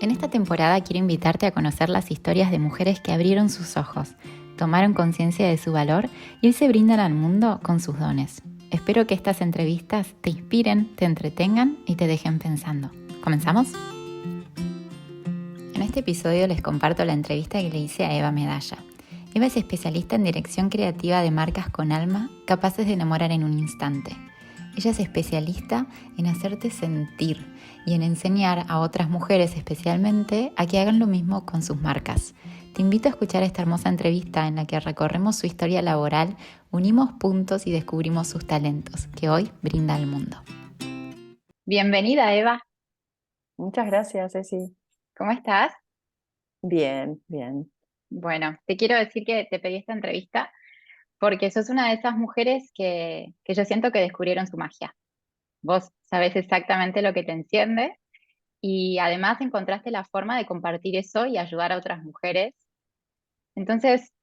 En esta temporada quiero invitarte a conocer las historias de mujeres que abrieron sus ojos, tomaron conciencia de su valor y hoy se brindan al mundo con sus dones. Espero que estas entrevistas te inspiren, te entretengan y te dejen pensando. ¿Comenzamos? En este episodio les comparto la entrevista que le hice a Eva Medalla. Eva es especialista en dirección creativa de marcas con alma capaces de enamorar en un instante. Ella es especialista en hacerte sentir y en enseñar a otras mujeres especialmente a que hagan lo mismo con sus marcas. Te invito a escuchar esta hermosa entrevista en la que recorremos su historia laboral, unimos puntos y descubrimos sus talentos, que hoy brinda al mundo. Bienvenida, Eva. Muchas gracias, Ceci. ¿Cómo estás? Bien, bien. Bueno, te quiero decir que te pedí esta entrevista porque sos una de esas mujeres que yo siento que descubrieron su magia. Vos sabés exactamente lo que te enciende y además encontraste la forma de compartir eso y ayudar a otras mujeres. Entonces,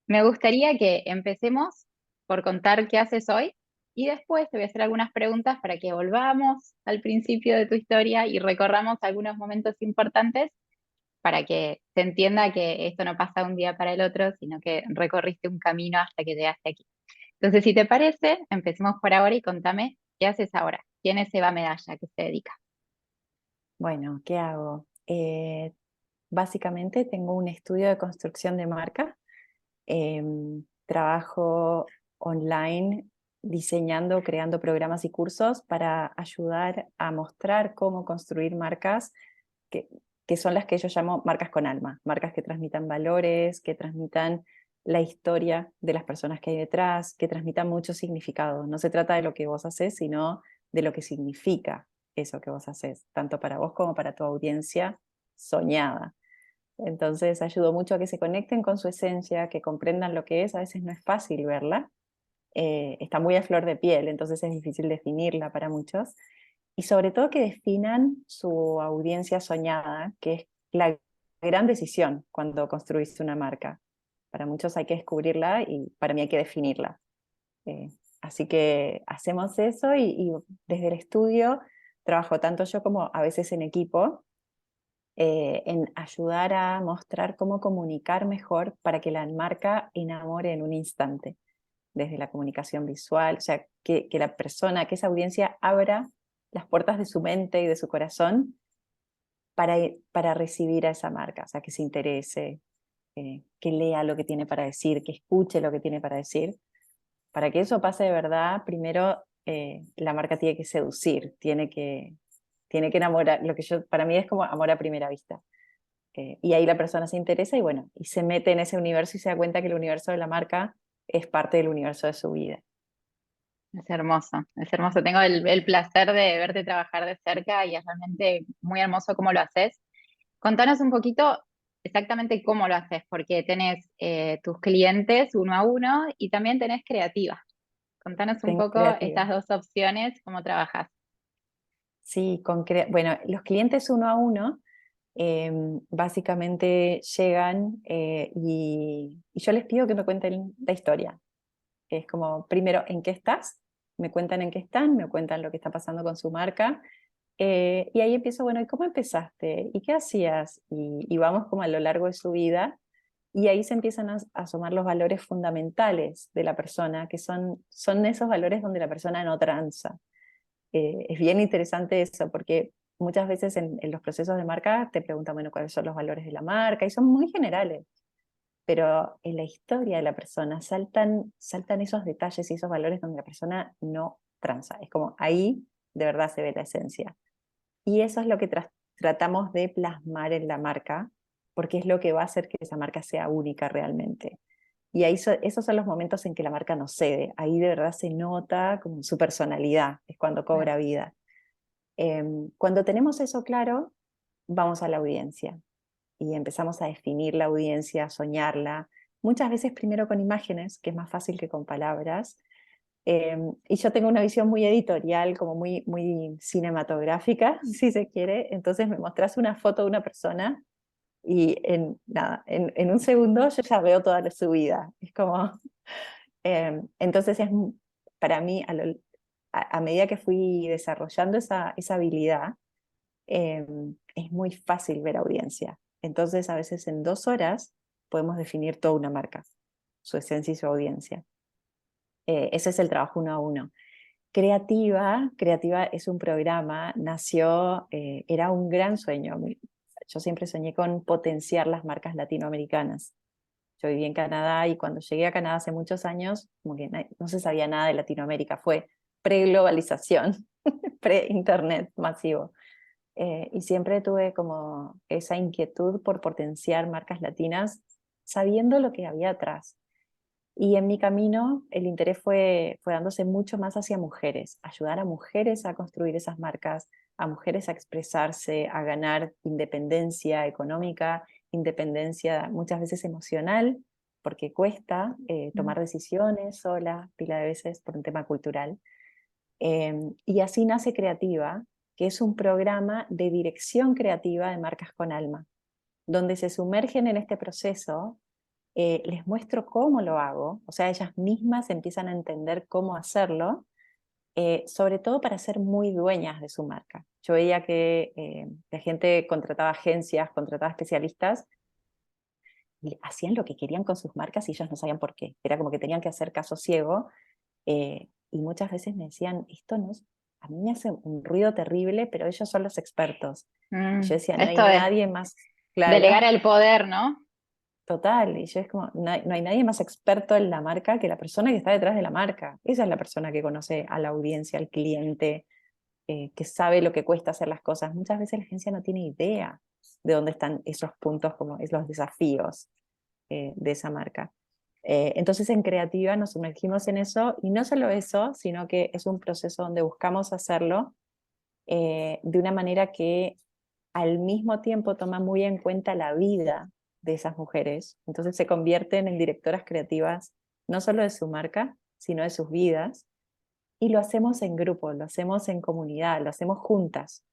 me gustaría que empecemos por contar qué haces hoy y después te voy a hacer algunas preguntas para que volvamos al principio de tu historia y recorramos algunos momentos importantes para que se entienda que esto no pasa de un día para el otro, sino que recorriste un camino hasta que llegaste aquí. Entonces, si te parece, empecemos por ahora y contame qué haces ahora. ¿Quién es Eva Medalla? ¿Qué se dedica? Bueno, ¿qué hago? Básicamente tengo un estudio de construcción de marca. Trabajo online diseñando, creando programas y cursos para ayudar a mostrar cómo construir marcas que, que son las que yo llamo marcas con alma, marcas que transmitan valores, que transmitan la historia de las personas que hay detrás, que transmitan mucho significado. No se trata de lo que vos haces, sino de lo que significa eso que vos haces, tanto para vos como para tu audiencia soñada. Entonces ayudo mucho a que se conecten con su esencia, que comprendan lo que es. A veces no es fácil verla, está muy a flor de piel, entonces es difícil definirla para muchos. Y sobre todo que definan su audiencia soñada, que es la gran decisión cuando construís una marca. Para muchos hay que descubrirla y para mí hay que definirla. Eh, Así que hacemos eso y desde el estudio trabajo tanto yo como a veces en equipo, en ayudar a mostrar cómo comunicar mejor para que la marca enamore en un instante, desde la comunicación visual, o sea, que la persona, que esa audiencia abra las puertas de su mente y de su corazón para recibir a esa marca, o sea, que se interese, que lea lo que tiene para decir, que escuche lo que tiene para decir. Para que eso pase de verdad, primero la marca tiene que seducir, tiene que enamorar, lo que yo, para mí es como amor a primera vista. Y ahí la persona se interesa y bueno, y se mete en ese universo y se da cuenta que el universo de la marca es parte del universo de su vida. Es hermoso, es hermoso. Tengo el placer de verte trabajar de cerca y es realmente muy hermoso cómo lo haces. Contanos un poquito exactamente cómo lo haces, porque tenés tus clientes uno a uno y también tenés creativa. Contanos un Tengo poco creativa. estas dos opciones, cómo trabajas. Sí, bueno, los clientes uno a uno básicamente llegan y yo les pido que me cuenten la historia. Es como, primero, ¿en qué estás? Me cuentan en qué están, me cuentan lo que está pasando con su marca. Y ahí empiezo, bueno, ¿y cómo empezaste? ¿Y qué hacías? Y vamos como a lo largo de su vida. Y ahí se empiezan a asomar los valores fundamentales de la persona, que son esos valores donde la persona no tranza. Es bien interesante eso, porque muchas veces en los procesos de marca te preguntan, bueno, ¿cuáles son los valores de la marca? Y son muy generales, pero en la historia de la persona saltan esos detalles y esos valores donde la persona no tranza. Es como ahí de verdad se ve la esencia. Y eso es lo que tratamos de plasmar en la marca, porque es lo que va a hacer que esa marca sea única realmente. Y ahí esos son los momentos en que la marca no cede. Ahí de verdad se nota como su personalidad, es cuando Claro. cobra vida. Cuando tenemos eso claro, vamos a la audiencia y empezamos a definir la audiencia, a soñarla, muchas veces primero con imágenes, que es más fácil que con palabras. Y yo tengo una visión muy editorial, como muy, muy cinematográfica, si se quiere. Entonces me mostrás una foto de una persona y nada, en un segundo yo ya veo toda su vida. Es como, entonces para mí, a medida que fui desarrollando esa habilidad, es muy fácil ver audiencia. Entonces, a veces en 2 horas podemos definir toda una marca, su esencia y su audiencia. Ese es el trabajo 1 a 1. Creativa es un programa, nació, era un gran sueño. Yo siempre soñé con potenciar las marcas latinoamericanas. Yo viví en Canadá y cuando llegué a Canadá hace muchos años, como que no se sabía nada de Latinoamérica, fue pre-globalización, pre-internet masivo. Y siempre tuve como esa inquietud por potenciar marcas latinas, sabiendo lo que había atrás. Y en mi camino el interés fue dándose mucho más hacia mujeres, ayudar a mujeres a construir esas marcas, a mujeres a expresarse, a ganar independencia económica, independencia muchas veces emocional, porque cuesta tomar decisiones sola, pila de veces por un tema cultural. Y así nace Creativa, que es un programa de dirección creativa de marcas con alma, donde se sumergen en este proceso. Les muestro cómo lo hago, o sea, ellas mismas empiezan a entender cómo hacerlo, sobre todo para ser muy dueñas de su marca. Yo veía que la gente contrataba agencias, contrataba especialistas, y hacían lo que querían con sus marcas y ellos no sabían por qué. Era como que tenían que hacer caso ciego, y muchas veces me decían, esto no es, a mí me hace un ruido terrible, pero ellos son los expertos. Y yo decía, no hay Esto de nadie más claro. delegar el poder, ¿no? Total, y yo es como, no hay nadie más experto en la marca que la persona que está detrás de la marca. Esa es la persona que conoce a la audiencia, al cliente, que sabe lo que cuesta hacer las cosas. Muchas veces la agencia no tiene idea de dónde están esos puntos, como es los desafíos de esa marca. Entonces en Creativa nos sumergimos en eso, y no solo eso, sino que es un proceso donde buscamos hacerlo de una manera que al mismo tiempo toma muy en cuenta la vida de esas mujeres. Entonces se convierten en directoras creativas, no solo de su marca, sino de sus vidas. Y lo hacemos en grupo, lo hacemos en comunidad, lo hacemos juntas.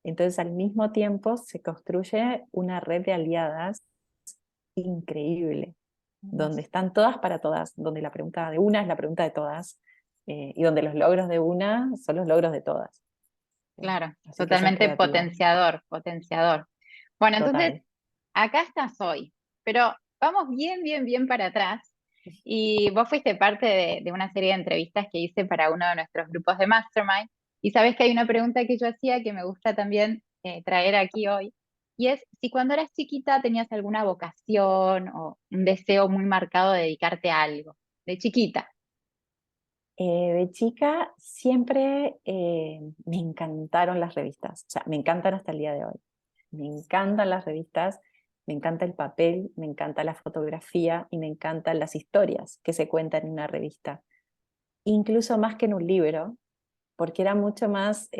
Entonces al mismo tiempo se construye una red de aliadas increíble, donde están todas para todas, donde la pregunta de una es la pregunta de todas, y donde los logros de una son los logros de todas. Claro, Así que eso es totalmente Creativa, potenciador, potenciador. Bueno, entonces, total. acá estás hoy, pero vamos bien, bien, bien para atrás. Y vos fuiste parte de una serie de entrevistas que hice para uno de nuestros grupos de Mastermind. Y sabes que hay una pregunta que yo hacía que me gusta también traer aquí hoy. Y es si cuando eras chiquita tenías alguna vocación o un deseo muy marcado de dedicarte a algo, de chiquita. De chica siempre me encantaron las revistas, o sea, me encantan hasta el día de hoy. Me encantan las revistas, me encanta el papel, me encanta la fotografía y me encantan las historias que se cuentan en una revista, incluso más que en un libro, porque era mucho más,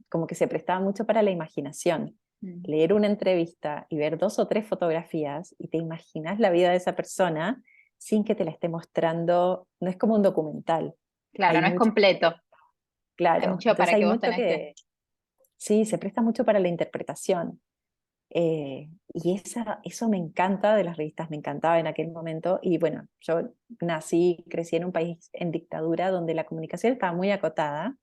como que se prestaba mucho para la imaginación. Mm. Leer una entrevista y ver 2 o 3 fotografías y te imaginas la vida de esa persona sin que te la esté mostrando, no es como un documental. Claro, Hay no es mucho, completo. Hay claro, mucho entonces para hay que vos mucho tenés que... que, sí, se presta mucho para la interpretación. Y eso me encanta de las revistas, me encantaba en aquel momento. Y bueno, yo nací, crecí en un país en dictadura donde la comunicación estaba muy acotada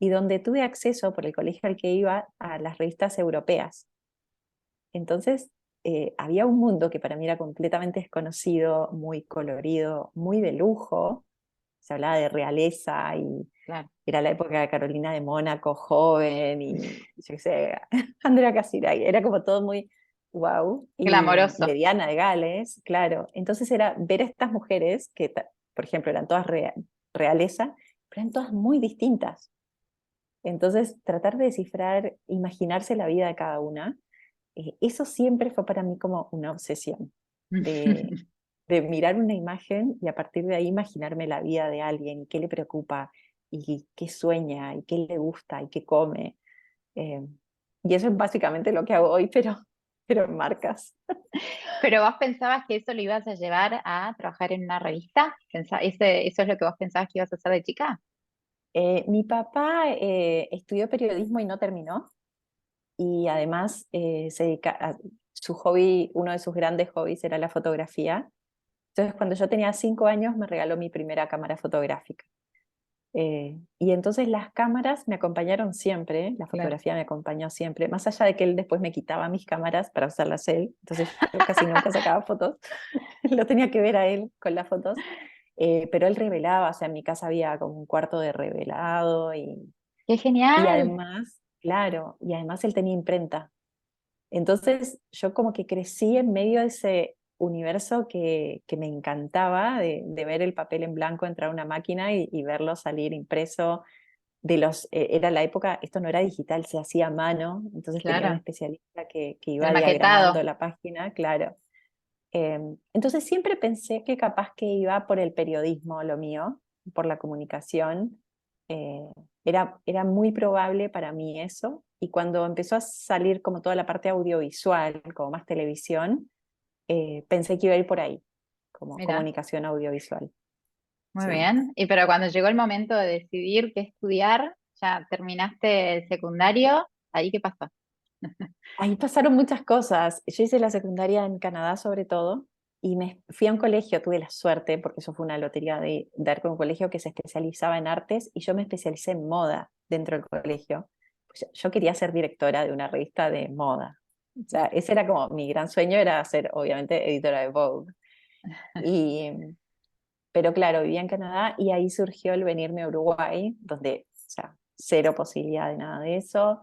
y donde tuve acceso por el colegio al que iba a las revistas europeas. Entonces, había un mundo que para mí era completamente desconocido, muy colorido, muy de lujo. Se hablaba de realeza y Claro, era la época de Carolina de Mónaco, joven, y yo qué sé, Andrea Casiraghi, era como todo muy wow, y de glamoroso. Diana de Gales, claro. Entonces era ver a estas mujeres que, por ejemplo, eran todas realeza, pero eran todas muy distintas. Entonces, tratar de descifrar, imaginarse la vida de cada una, eso siempre fue para mí como una obsesión, de, de mirar una imagen y a partir de ahí imaginarme la vida de alguien, y qué le preocupa, y qué sueña, y qué le gusta, y qué come. Eh, y eso es básicamente lo que hago hoy, pero en marcas. ¿Pero vos pensabas que eso lo ibas a llevar a trabajar en una revista? ¿Eso es lo que vos pensabas que ibas a hacer de chica? Mi papá estudió periodismo y no terminó, y además se dedica su hobby, uno de sus grandes hobbies era la fotografía. Entonces, cuando yo tenía 5 años, me regaló mi primera cámara fotográfica. Y entonces las cámaras me acompañaron siempre, la Claro. fotografía me acompañó siempre, más allá de que él después me quitaba mis cámaras para usarlas él, entonces yo casi nunca sacaba fotos, lo tenía que ver a él con las fotos, pero él revelaba, o sea, en mi casa había como un cuarto de revelado ¡Qué y genial! además, claro, y además él tenía imprenta. Entonces yo como que crecí en medio de ese universo que me encantaba, de ver el papel en blanco entrar a una máquina y verlo salir impreso. Era la época, esto no era digital, se hacía a mano, entonces tenía un Claro, especialista que el iba diagramando maquetado. la página, claro. Entonces siempre pensé que capaz que iba por el periodismo lo mío, por la comunicación. eh, era muy probable para mí eso. Y cuando empezó a salir como toda la parte audiovisual, como más televisión, pensé que iba a ir por ahí, como Mira, comunicación audiovisual. muy Sí. bien. Y pero cuando llegó el momento de decidir qué estudiar, ya terminaste el secundario, ¿ahí qué pasó? Ahí pasaron muchas cosas. Yo hice la secundaria en Canadá sobre todo y me fui a un colegio, tuve la suerte, porque eso fue una lotería de dar con un colegio que se especializaba en artes y yo me especialicé en moda dentro del colegio. Pues yo quería ser directora de una revista de moda. O sea, ese era como mi gran sueño, era ser obviamente editora de Vogue. Y, pero claro, vivía en Canadá y ahí surgió el venirme a Uruguay, donde, o sea, cero posibilidad de nada de eso.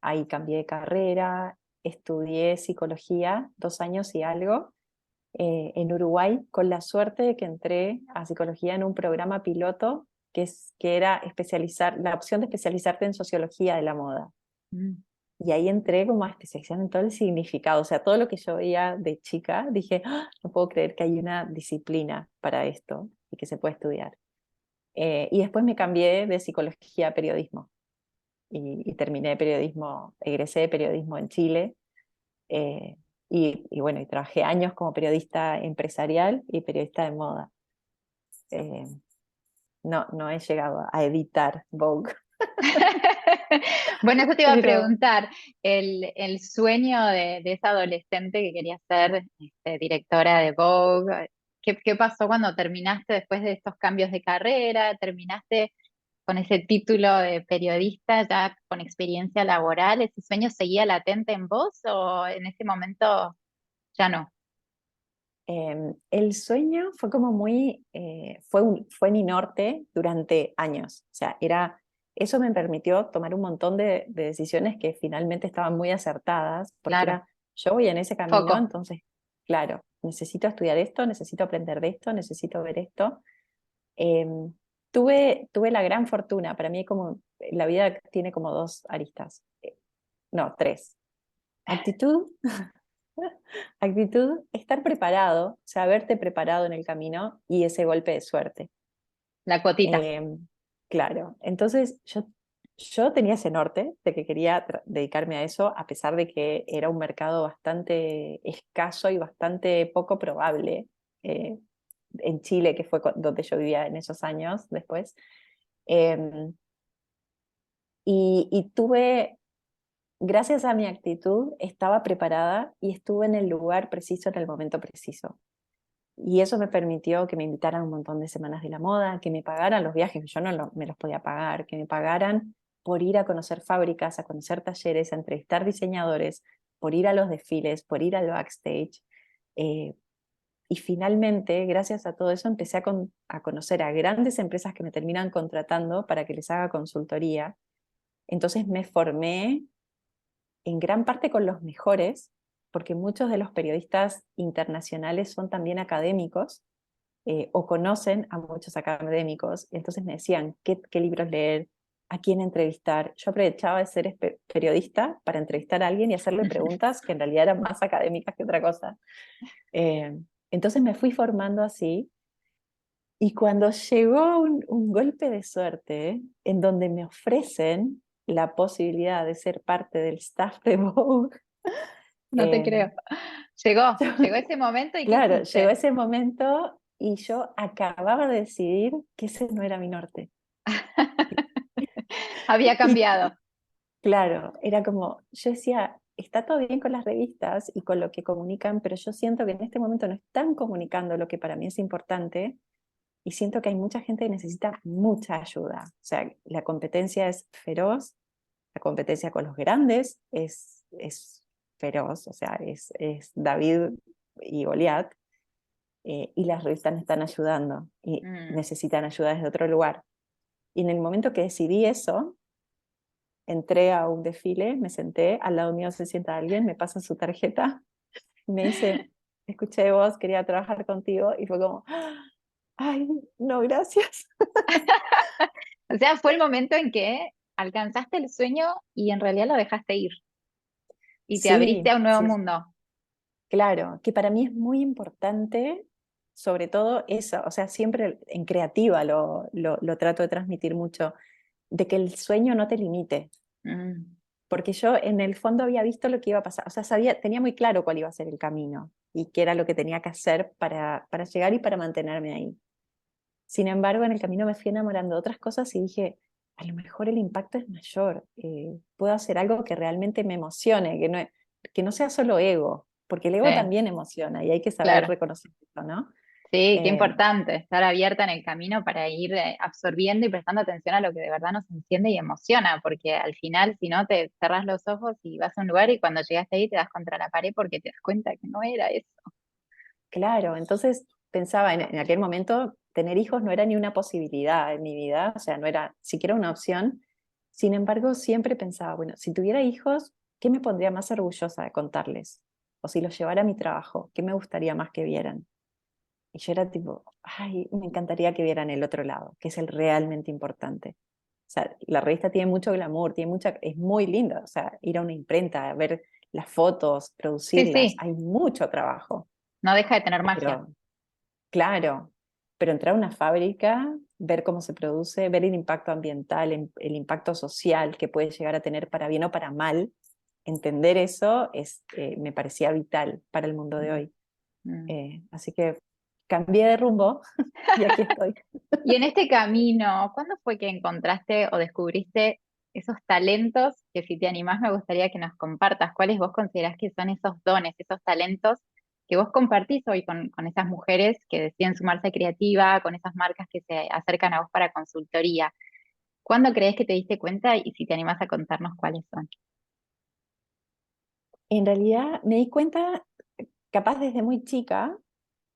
Ahí cambié de carrera, estudié psicología 2 años y algo en Uruguay, con la suerte de que entré a psicología en un programa piloto que era especializar, la opción de especializarte en sociología de la moda. Mm. Y ahí entré como a especializar en todo el significado, o sea, todo lo que yo veía de chica, dije, "Ah, no puedo creer que hay una disciplina para esto y que se puede estudiar". Y después me cambié de psicología a periodismo y terminé periodismo, egresé de periodismo en Chile. eh, y bueno, y trabajé años como periodista empresarial y periodista de moda. Eh, no he llegado a editar Vogue, Bueno, eso te iba a pero preguntar, el sueño de esa adolescente que quería ser directora de Vogue, ¿qué pasó cuando terminaste después de estos cambios de carrera? ¿Terminaste con ese título de periodista ya con experiencia laboral? ¿Ese sueño seguía latente en vos o en ese momento ya no? el sueño fue como muy, fue mi norte durante años. O sea, eso me permitió tomar un montón de decisiones que finalmente estaban muy acertadas, porque Claro, era, yo voy en ese camino, foco. entonces, claro, necesito estudiar esto, necesito aprender de esto, necesito ver esto. Em, tuve la gran fortuna, para mí como la vida tiene como dos aristas, no, tres. Actitud, actitud, estar preparado, o sea, haberte preparado en el camino y ese golpe de suerte. La cuotita. Claro, entonces yo tenía ese norte de que quería dedicarme a eso, a pesar de que era un mercado bastante escaso y bastante poco probable eh, en Chile, que fue donde yo vivía en esos años después. Em, y tuve, gracias a mi actitud, estaba preparada y estuve en el lugar preciso en el momento preciso. Y eso me permitió que me invitaran un montón de semanas de la moda, que me pagaran los viajes, yo no me los podía pagar, que me pagaran por ir a conocer fábricas, a conocer talleres, a entrevistar diseñadores, por ir a los desfiles, por ir al backstage. Eh, y finalmente, gracias a todo eso, empecé a conocer a grandes empresas que me terminan contratando para que les haga consultoría. Entonces me formé en gran parte con los mejores, porque muchos de los periodistas internacionales son también académicos o conocen a muchos académicos. Entonces me decían qué libros leer, a quién entrevistar. Yo aprovechaba de ser periodista para entrevistar a alguien y hacerle preguntas que en realidad eran más académicas que otra cosa. Eh, entonces me fui formando así. Y cuando llegó un golpe de suerte en donde me ofrecen la posibilidad de ser parte del staff de Vogue, No te eh, creo. Llegó ese momento y ¿qué claro, llegó hiciste? ese momento y yo acababa de decidir que ese no era mi norte. Había Y cambiado. claro, era como, yo decía, está todo bien con las revistas y con lo que comunican, pero yo siento que en este momento no están comunicando lo que para mí es importante y siento que hay mucha gente que necesita mucha ayuda. O sea, la competencia es feroz, la competencia con los grandes es feroz, o sea, es David y Goliat, y las revistas están ayudando y Mm. necesitan ayuda desde otro lugar. Y en el momento que decidí eso, entré a un desfile, me senté, al lado mío se sienta alguien, me pasa su tarjeta y me dice, escuché de vos, quería trabajar contigo, y fue como, ay, no, gracias. O sea, fue el momento en que alcanzaste el sueño y en realidad lo dejaste ir y te abriste Sí, a un nuevo sí, mundo. claro, que para mí es muy importante, sobre todo eso, o sea, siempre en creativa lo trato de transmitir mucho, de que el sueño no te limite, Mm. porque yo en el fondo había visto lo que iba a pasar, o sea, tenía muy claro cuál iba a ser el camino y qué era lo que tenía que hacer para llegar y para mantenerme ahí. Sin embargo, en el camino me fui enamorando de otras cosas y dije, a lo mejor el impacto es mayor, puedo hacer algo que realmente me emocione, que no sea solo ego, porque el ego Sí, también emociona y hay que saber claro. reconocer eso, ¿no? Sí, qué Eh, importante estar abierta en el camino para ir absorbiendo y prestando atención a lo que de verdad nos enciende y emociona, porque al final, si no, te cerrás los ojos y vas a un lugar y cuando llegaste ahí te das contra la pared porque te das cuenta que no era eso. claro, entonces pensaba en aquel momento, tener hijos no era ni una posibilidad en mi vida, o sea, no era siquiera una opción. Sin embargo, siempre pensaba, bueno, si tuviera hijos, ¿qué me pondría más orgullosa de contarles? O si los llevara a mi trabajo, ¿qué me gustaría más que vieran? Y yo era tipo, ay, me encantaría que vieran el otro lado, que es el realmente importante. O sea, la revista tiene mucho glamour, es muy linda. O sea, ir a una imprenta, ver las fotos, Sí, producirlas, sí, hay mucho trabajo. no deja de tener magia. Pero, claro, pero entrar a una fábrica, ver cómo se produce, ver el impacto ambiental, el impacto social que puede llegar a tener para bien o para mal, entender eso me parecía vital para el mundo de Mm, hoy. mm. Así que cambié de rumbo y aquí estoy. Y en este camino, ¿cuándo fue que encontraste o descubriste esos talentos que si te animás me gustaría que nos compartas? ¿Cuáles vos considerás que son esos dones, esos talentos que vos compartís hoy con esas mujeres que deciden sumarse a Creativa, con esas marcas que se acercan a vos para consultoría? ¿Cuándo crees que te diste cuenta y si te animás a contarnos cuáles son? En realidad me di cuenta, capaz desde muy chica,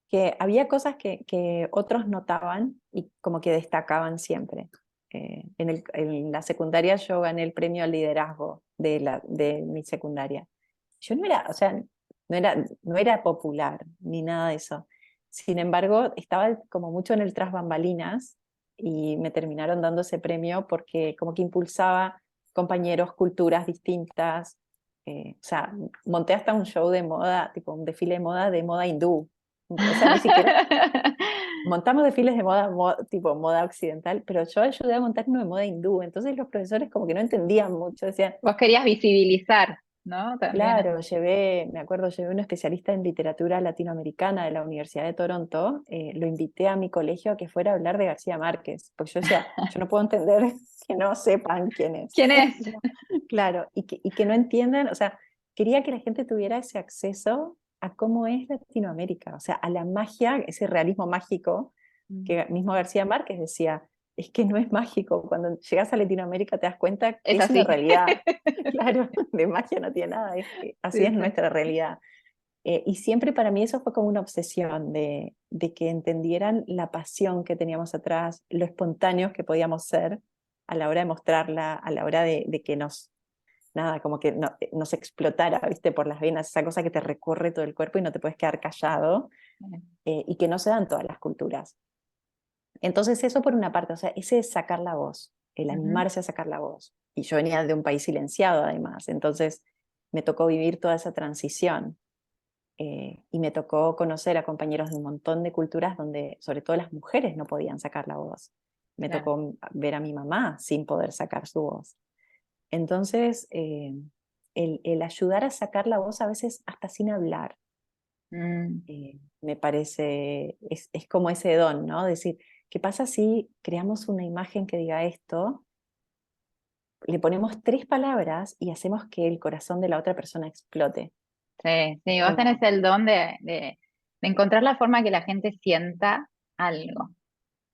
que había cosas que otros notaban y como que destacaban siempre. En la secundaria yo gané el premio al liderazgo de mi secundaria. Yo no era, o sea, no era popular ni nada de eso. Sin embargo, estaba como mucho en el tras bambalinas y me terminaron dando ese premio porque como que impulsaba compañeros, culturas distintas. O sea, monté hasta un show de moda, tipo un desfile de moda hindú. O sea, ni siquiera montamos desfiles de moda, tipo moda occidental, pero yo ayudé a montar uno de moda hindú. Entonces los profesores como que no entendían mucho, decían, Vos querías visibilizar, ¿no? También claro, me acuerdo, llevé un especialista en literatura latinoamericana de la Universidad de Toronto, lo invité a mi colegio a que fuera a hablar de García Márquez, porque yo decía, yo no puedo entender que no sepan quién es. ¿quién es? No, claro, y que no entiendan, o sea, quería que la gente tuviera ese acceso a cómo es Latinoamérica, o sea, a la magia, ese realismo mágico Mm. que mismo García Márquez decía, es que no es mágico, cuando llegas a Latinoamérica te das cuenta que Es es una así. realidad. Claro, de magia no tiene nada, es que así Sí, es sí. nuestra realidad. Y siempre para mí eso fue como una obsesión de que entendieran la pasión que teníamos atrás, lo espontáneos que podíamos ser a la hora de mostrarla, a la hora de que nada, como que nos explotara, viste, por las venas, esa cosa que te recorre todo el cuerpo y no te puedes quedar callado, y que no se dan todas las culturas. Entonces eso por una parte, o sea, ese es sacar la voz, el Ujú. animarse a sacar la voz. Y yo venía de un país silenciado además, entonces me tocó vivir toda esa transición, y me tocó conocer a compañeros de un montón de culturas donde sobre todo las mujeres no podían sacar la voz. Me Claro. tocó ver a mi mamá sin poder sacar su voz. Entonces, el ayudar a sacar la voz a veces hasta sin hablar, Mm. me parece, es como ese don, ¿no? Decir, ¿qué pasa si creamos una imagen que diga esto? Le ponemos tres palabras y hacemos que el corazón de la otra persona explote. Sí, Es sí, vos tenés como, el don de encontrar la forma que la gente sienta algo.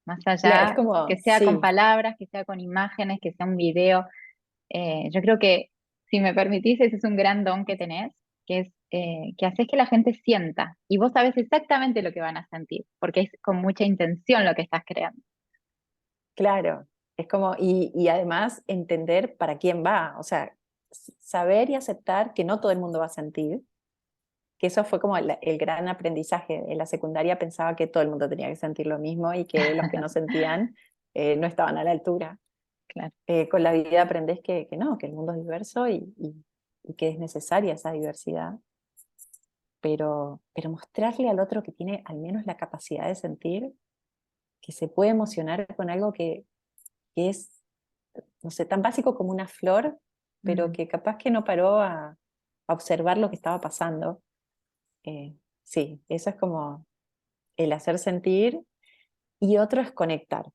más Claro, es allá que como, sea con sí, palabras, que sea con imágenes, que sea un video. Yo creo que, si me permitís, ese es un gran don que tenés, que es que haces que la gente sienta y vos sabés exactamente lo que van a sentir, porque es con mucha intención lo que estás creando. claro, es como, y además entender para quién va, o sea, saber y aceptar que no todo el mundo va a sentir, que eso fue como el gran aprendizaje. En la secundaria pensaba que todo el mundo tenía que sentir lo mismo y que los que no sentían no estaban a la altura. Claro. Con la vida aprendes que no, que el mundo es diverso y que es necesaria esa diversidad, pero mostrarle al otro que tiene al menos la capacidad de sentir, que se puede emocionar con algo que es, no sé, tan básico como una flor, pero Mm. que capaz que no paró a observar lo que estaba pasando. Sí, eso es como el hacer sentir. Y otro es conectar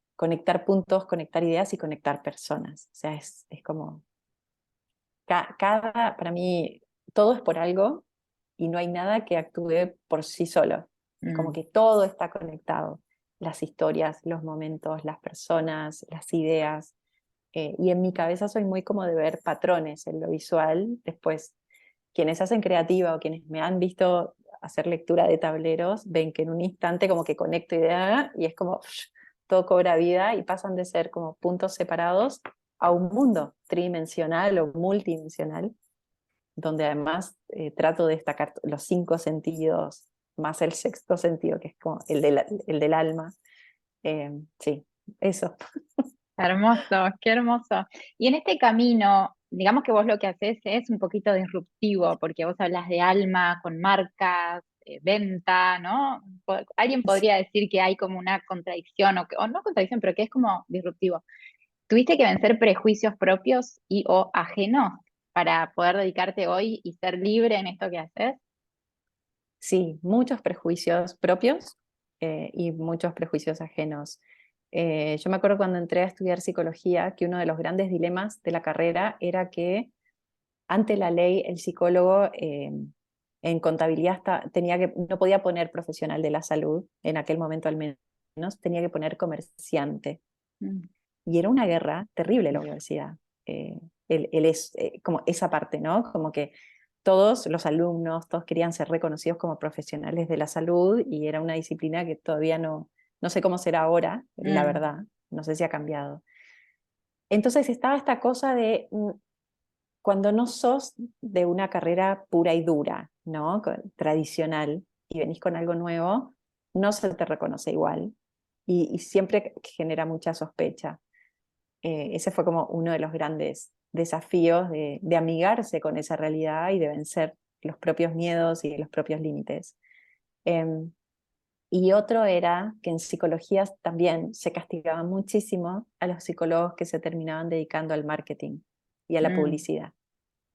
puntos, conectar ideas y conectar personas. O sea, es como, para mí, todo es por algo y no hay nada que actúe por sí solo. Es como Mm. que todo está conectado. Las historias, los momentos, las personas, las ideas. Y en mi cabeza soy muy como de ver patrones en lo visual. Después, quienes hacen creativa o quienes me han visto hacer lectura de tableros, ven que en un instante como que conecto idea y es como todo cobra vida y pasan de ser como puntos separados a un mundo tridimensional o multidimensional, donde además trato de destacar los 5 sentidos, más el sexto sentido, que es como el del alma. Sí, eso. Hermoso, qué hermoso. Y en este camino, digamos que vos lo que haces es un poquito disruptivo, porque vos hablas de alma con marcas, venta, ¿no? Alguien podría decir que hay como una contradicción, o no contradicción, pero que es como disruptivo. ¿Tuviste que vencer prejuicios propios y o ajenos para poder dedicarte hoy y ser libre en esto que haces? Sí, muchos prejuicios propios y muchos prejuicios ajenos. Yo me acuerdo cuando entré a estudiar psicología que uno de los grandes dilemas de la carrera era que ante la ley el psicólogo en contabilidad no podía poner profesional de la salud, en aquel momento al menos, tenía que poner comerciante. Mm. Y era una guerra terrible la universidad. Eh, como esa parte, ¿no? Como que todos los alumnos, todos querían ser reconocidos como profesionales de la salud y era una disciplina que todavía no sé cómo será ahora, la Mm. verdad, no sé si ha cambiado. Entonces estaba esta cosa de cuando no sos de una carrera pura y dura, ¿no? Tradicional, y venís con algo nuevo, no se te reconoce igual y siempre genera mucha sospecha. Ese fue como uno de los grandes desafíos de amigarse con esa realidad y de vencer los propios miedos y los propios límites. Em, y otro era que en psicología también se castigaba muchísimo a los psicólogos que se terminaban dedicando al marketing y a la Mm. publicidad.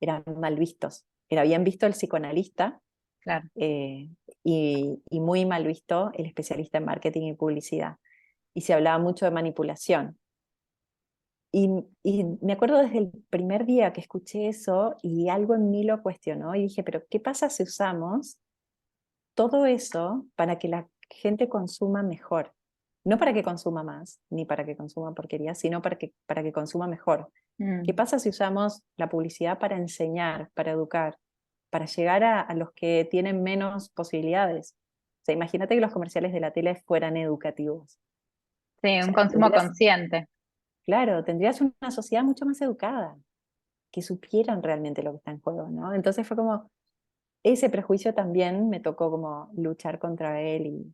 Eran mal vistos. Era bien visto el psicoanalista Claro. eh, y muy mal visto el especialista en marketing y publicidad. Y se hablaba mucho de manipulación. Y me acuerdo desde el primer día que escuché eso y algo en mí lo cuestionó y dije, pero ¿qué pasa si usamos todo eso para que la gente consuma mejor? No para que consuma más, ni para que consuma porquería, sino para que consuma mejor. ¿Qué Mm. pasa si usamos la publicidad para enseñar, para educar, para llegar a los que tienen menos posibilidades? O sea, imagínate que los comerciales de la tele fueran educativos. Sí, O un sea, consumo consciente. claro, tendrías una sociedad mucho más educada, que supieran realmente lo que está en juego, ¿no? Entonces fue como, ese prejuicio también me tocó como luchar contra él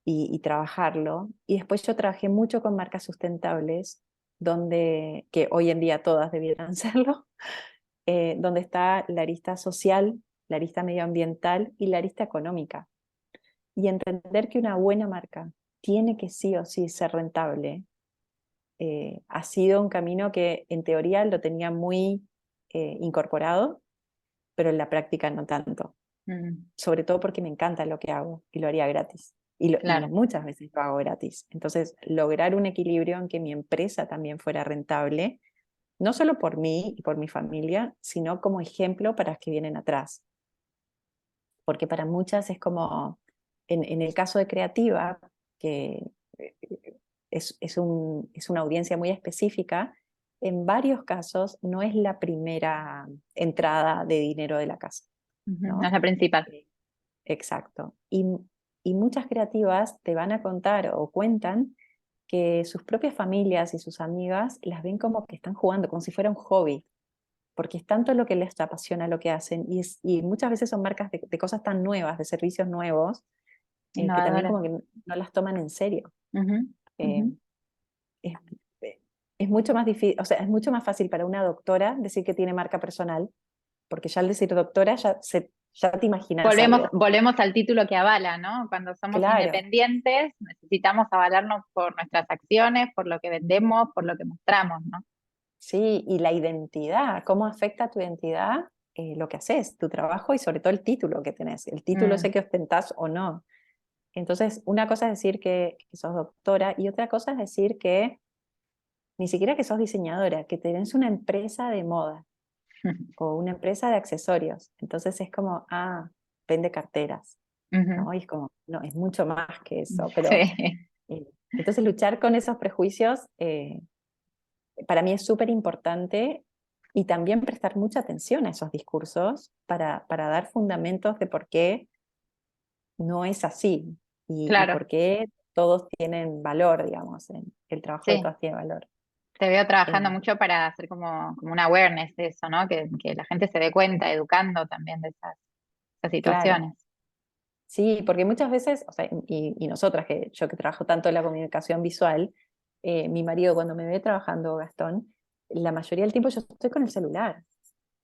y trabajarlo. Y después yo trabajé mucho con marcas sustentables, que hoy en día todas debieran serlo, donde está la arista social, la arista medioambiental y la arista económica. Y entender que una buena marca tiene que sí o sí ser rentable, ha sido un camino que en teoría lo tenía muy incorporado, pero en la práctica no tanto. Mm. Sobre todo porque me encanta lo que hago y lo haría gratis. Y Claro. muchas veces lo hago gratis. Entonces, lograr un equilibrio en que mi empresa también fuera rentable, no solo por mí y por mi familia, sino como ejemplo para las que vienen atrás. Porque para muchas es como, en el caso de Creativa, que es una audiencia muy específica. En varios casos no es la primera entrada de dinero de la casa, Ujú, no es ¿no? la principal. Exacto. Y muchas creativas te van a contar o cuentan que sus propias familias y sus amigas las ven como que están jugando, como si fuera un hobby, porque es tanto lo que les apasiona lo que hacen, y muchas veces son marcas de cosas tan nuevas, de servicios nuevos, que también Innovadora. como que no las toman en serio. Ujú, ujú. Eh, es, es mucho más difícil, o sea, es mucho más fácil para una doctora decir que tiene marca personal, porque ya al decir doctora ya te imaginas Volvemos, algo. volvemos al título que avala, ¿no? Cuando somos Claro, independientes, necesitamos avalarnos por nuestras acciones, por lo que vendemos, por lo que mostramos, ¿no? sí, y la identidad, cómo afecta a tu identidad lo que haces, tu trabajo y sobre todo el título que tenés, el título Mm, ese que ostentás o no. Entonces, una cosa es decir que sos doctora y otra cosa es decir que ni siquiera que sos diseñadora, que tenés una empresa de moda o una empresa de accesorios. Entonces es como, vende carteras, ujú. ¿no? Y es como, no, es mucho más que eso, pero Sí, entonces luchar con esos prejuicios para mí es súper importante, y también prestar mucha atención a esos discursos para dar fundamentos de por qué no es así y claro, por qué todos tienen valor, digamos, el trabajo de sí. todas tiene valor. Te veo trabajando Eh, mucho para hacer como un awareness de eso, ¿no? Que la gente se dé cuenta, educando también de esas claro, situaciones. sí, porque muchas veces, o sea, y nosotras, que yo que trabajo tanto en la comunicación visual, mi marido cuando me ve trabajando, Gastón, la mayoría del tiempo yo estoy con el celular.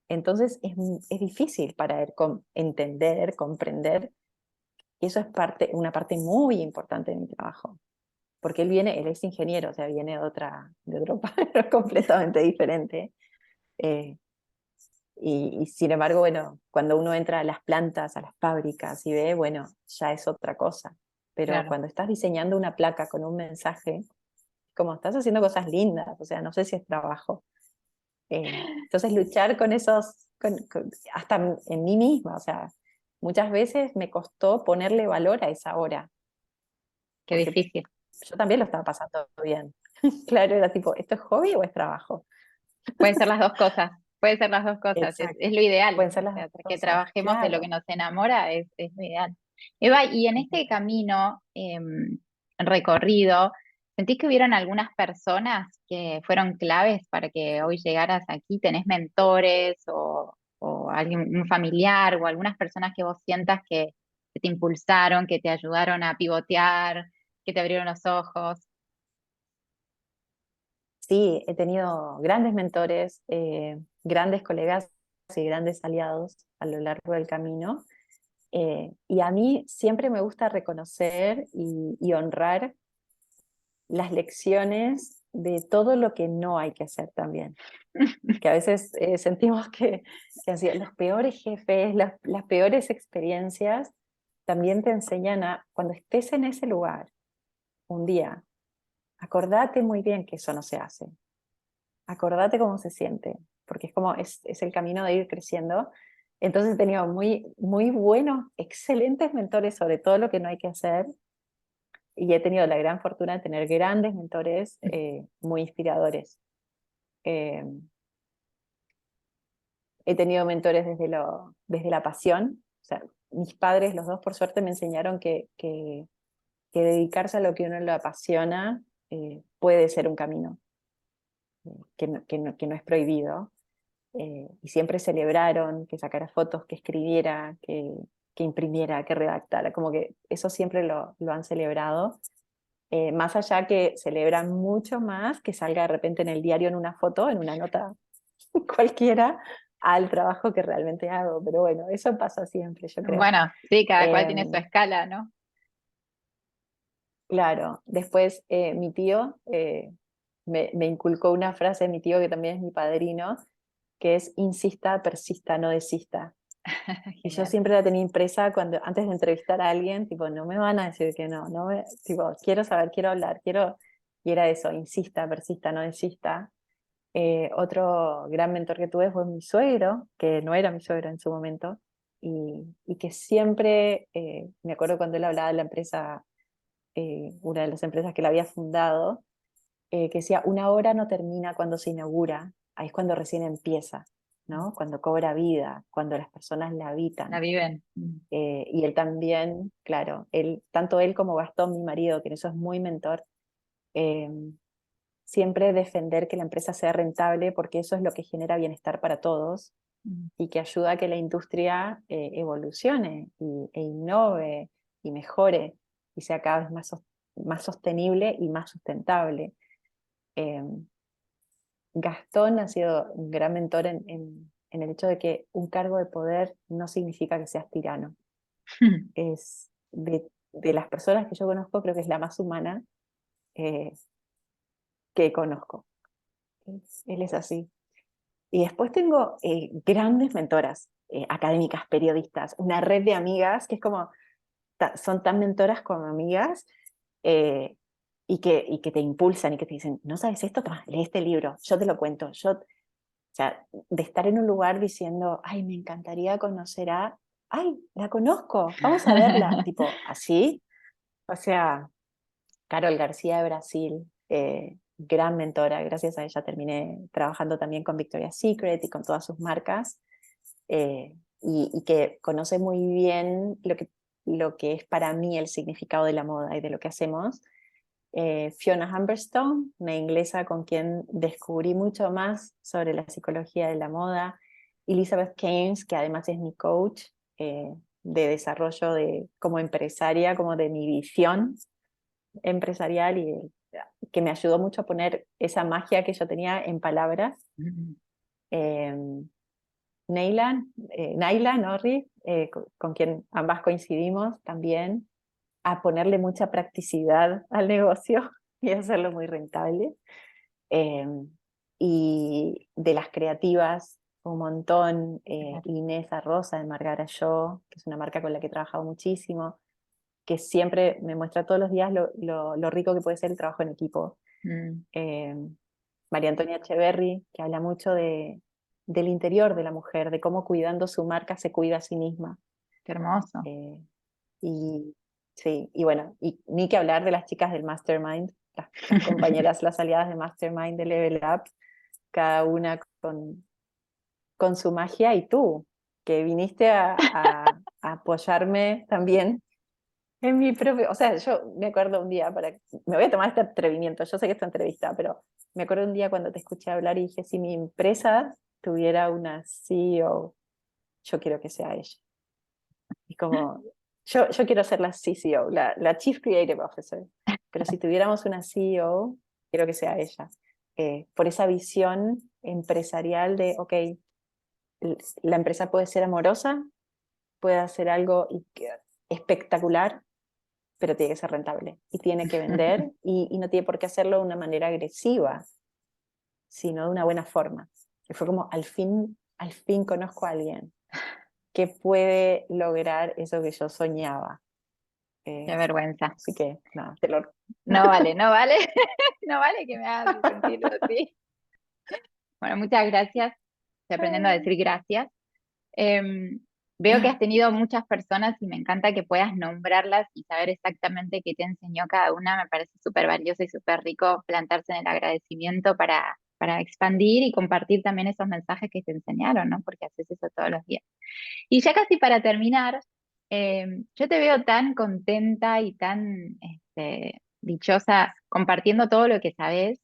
Entonces es difícil para él entender, comprender. Y eso es una parte muy importante de mi trabajo, porque él es ingeniero, o sea, viene de otro palo completamente diferente. Eh, y sin embargo, bueno, cuando uno entra a las plantas, a las fábricas y ve, bueno, ya es otra cosa. Pero Claro. cuando estás diseñando una placa con un mensaje, como estás haciendo cosas lindas, o sea, no sé si es trabajo. Entonces luchar con esos, hasta en mí misma, o sea, muchas veces me costó ponerle valor a esa hora, Qué porque difícil. yo también lo estaba pasando bien. Claro, era tipo, ¿esto es hobby o es trabajo? Pueden ser las dos cosas. Pueden ser las dos cosas. Exacto. Es lo ideal. Pueden ser O las sea, dos que cosas, trabajemos de lo que claro. nos enamora es lo ideal. Eva, y en este camino recorrido, ¿sentís que hubieron algunas personas que fueron claves para que hoy llegaras aquí? ¿Tenés mentores o alguien, un familiar o algunas personas que vos sientas que te impulsaron, que te ayudaron a pivotear, que te abrieron los ojos? Sí, he tenido grandes mentores, grandes colegas y grandes aliados a lo largo del camino. Y a mí siempre me gusta reconocer y honrar las lecciones de todo lo que no hay que hacer también. Que a veces sentimos que han sido los peores jefes, las peores experiencias, también te enseñan cuando estés en ese lugar un día, acordate muy bien que eso no se hace. Acordate cómo se siente, porque es el camino de ir creciendo. Entonces he tenido muy buenos, excelentes mentores sobre todo lo que no hay que hacer, y he tenido la gran fortuna de tener grandes mentores muy inspiradores. Eh, He tenido mentores desde la pasión, o sea, mis padres, los dos por suerte, me enseñaron que dedicarse a lo que uno le apasiona puede ser un camino, que no es prohibido. Y siempre celebraron que sacara fotos, que escribiera, que imprimiera, que redactara, como que eso siempre lo han celebrado. Más allá que celebran mucho más que salga de repente en el diario en una foto, en una nota cualquiera, al trabajo que realmente hago. Pero bueno, eso pasa siempre, yo creo. Bueno, sí, cada cual Eh, tiene su escala, ¿no? claro, después mi tío me inculcó una frase de mi tío, que también es mi padrino, que es: insista, persista, no desista. Y yo Genial. siempre la tenía impresa antes de entrevistar a alguien, tipo, no me van a decir que no, tipo, quiero saber, quiero hablar, y era eso: insista, persista, no desista. Otro gran mentor que tuve fue mi suegro, que no era mi suegro en su momento, y que siempre, me acuerdo cuando él hablaba de la empresa una de las empresas que la había fundado, que decía, una obra no termina cuando se inaugura, ahí es cuando recién empieza, ¿no? Cuando cobra vida, cuando las personas la La habitan. viven. Y él también, claro, tanto él como Gastón, mi marido, que en eso es muy mentor, eh, siempre defender que la empresa sea rentable porque eso es lo que genera bienestar para todos y que ayuda a que la industria evolucione e innove y mejore y sea cada vez más sostenible y más sustentable. Eh, Gastón ha sido un gran mentor en el hecho de que un cargo de poder no significa que seas tirano. Es de las personas que yo conozco, creo que es la más humana eh, que conozco. Él es así. Y después tengo grandes mentoras académicas, periodistas, una red de amigas que es como, son tan mentoras como amigas eh, y que te impulsan y que te dicen, no sabes esto, toma, lee este libro, yo te lo cuento. O sea, de estar en un lugar diciendo, ay, me encantaría conocer a, ay, la conozco, vamos a verla, tipo, así. O sea, Carol García de Brasil, gran mentora, gracias a ella terminé trabajando también con Victoria's Secret y con todas sus marcas, y que conoce muy bien lo que es para mí el significado de la moda y de lo que hacemos. Fiona Humberstone, una inglesa con quien descubrí mucho más sobre la psicología de la moda. Elizabeth Keynes, que además es mi coach de desarrollo como empresaria, como de mi visión empresarial y que me ayudó mucho a poner esa magia que yo tenía en palabras. Eh, Naila Norris, con quien ambas coincidimos también, a ponerle mucha practicidad al negocio y hacerlo muy rentable. Eh, y de las creativas, un montón, Inés Arrosa de Margara Yo, que es una marca con la que he trabajado muchísimo, que siempre me muestra todos los días lo rico que puede ser el trabajo en equipo. Mm, Eh, María Antonia Echeverry, que habla mucho del interior de la mujer, de cómo cuidando su marca se cuida a sí misma. qué hermoso. Eh, y sí, y bueno, y ni que hablar de las chicas del Mastermind, las compañeras, las aliadas de Mastermind de Level Up, cada una con su magia, y tú, que viniste a apoyarme también en mi propio, o sea, yo me acuerdo un día, me voy a tomar este atrevimiento, yo sé que es tu entrevista, pero me acuerdo un día cuando te escuché hablar y dije, si mi empresa tuviera una CEO, yo quiero que sea ella. Y como, yo quiero ser la CCO, la Chief Creative Officer, pero si tuviéramos una CEO, quiero que sea ella. Por esa visión empresarial de, ok, la empresa puede ser amorosa, puede hacer algo espectacular, pero tiene que ser rentable y tiene que vender y no tiene por qué hacerlo de una manera agresiva, sino de una buena forma. Y fue como, al fin conozco a alguien que puede lograr eso que yo soñaba. Qué vergüenza. Así que, nada, te lo... No vale, no vale, no vale que me hagas sentirlo así. Bueno, muchas gracias. Estoy aprendiendo a decir gracias. Em, Veo que has tenido muchas personas y me encanta que puedas nombrarlas y saber exactamente qué te enseñó cada una. Me parece súper valioso y súper rico plantarse en el agradecimiento para expandir y compartir también esos mensajes que te enseñaron, ¿no? Porque haces eso todos los días. Y ya casi para terminar, yo te veo tan contenta y tan dichosa compartiendo todo lo que sabes.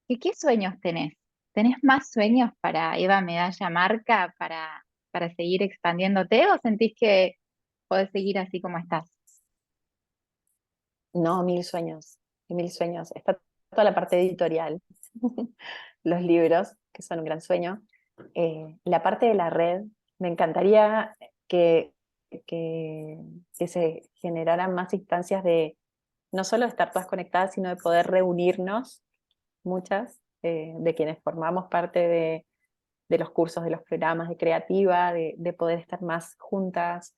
¿Qué sueños tenés? ¿Tenés más sueños para Eva Medalla Marca, para seguir expandiéndote o sentís que podés seguir así como estás? No, mil sueños. Está toda la parte editorial, los libros, que son un gran sueño. La parte de la red, me encantaría que, que, que se generaran más instancias de no solo estar todas conectadas, sino de poder reunirnos, muchas, de quienes formamos parte de los cursos, de los programas de creativa, de poder estar más juntas,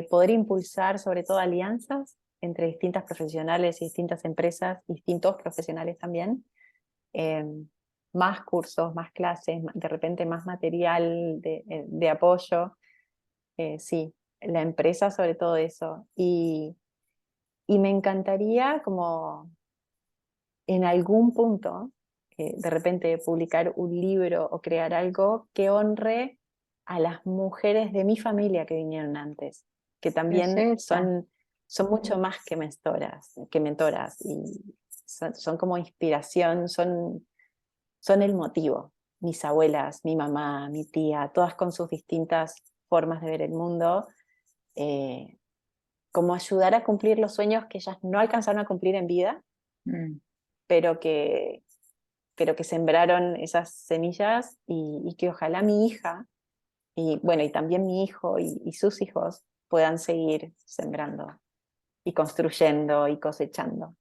poder impulsar sobre todo alianzas entre distintas profesionales y distintas empresas, distintos profesionales también, eh, más cursos, más clases, de repente más material de apoyo, sí, la empresa sobre todo eso. Y me encantaría como en algún punto, de repente publicar un libro o crear algo que honre a las mujeres de mi familia que vinieron antes, que Qué también belleza. son mucho más que mentoras y son como inspiración, son el motivo. Mis abuelas, mi mamá, mi tía, todas con sus distintas formas de ver el mundo, eh, como ayudar a cumplir los sueños que ellas no alcanzaron a cumplir en vida, Mm. pero que sembraron esas semillas y que ojalá mi hija, y bueno, y también mi hijo y sus hijos puedan seguir sembrando y construyendo y cosechando.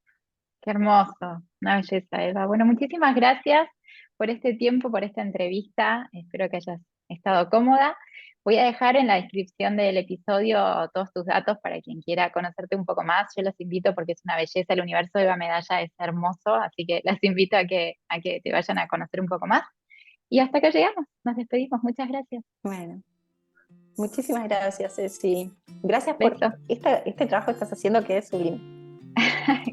Qué hermoso, una belleza, Eva. Bueno, muchísimas gracias por este tiempo, por esta entrevista. Espero que hayas estado cómoda. Voy a dejar en la descripción del episodio todos tus datos para quien quiera conocerte un poco más. Yo los invito porque es una belleza. El universo de Eva Medalla es hermoso, así que las invito a que te vayan a conocer un poco más. Y hasta acá llegamos. Nos despedimos. Muchas gracias. Bueno, muchísimas gracias, Ceci. Gracias por Besos. este trabajo que estás haciendo que es sublime.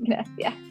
Gracias.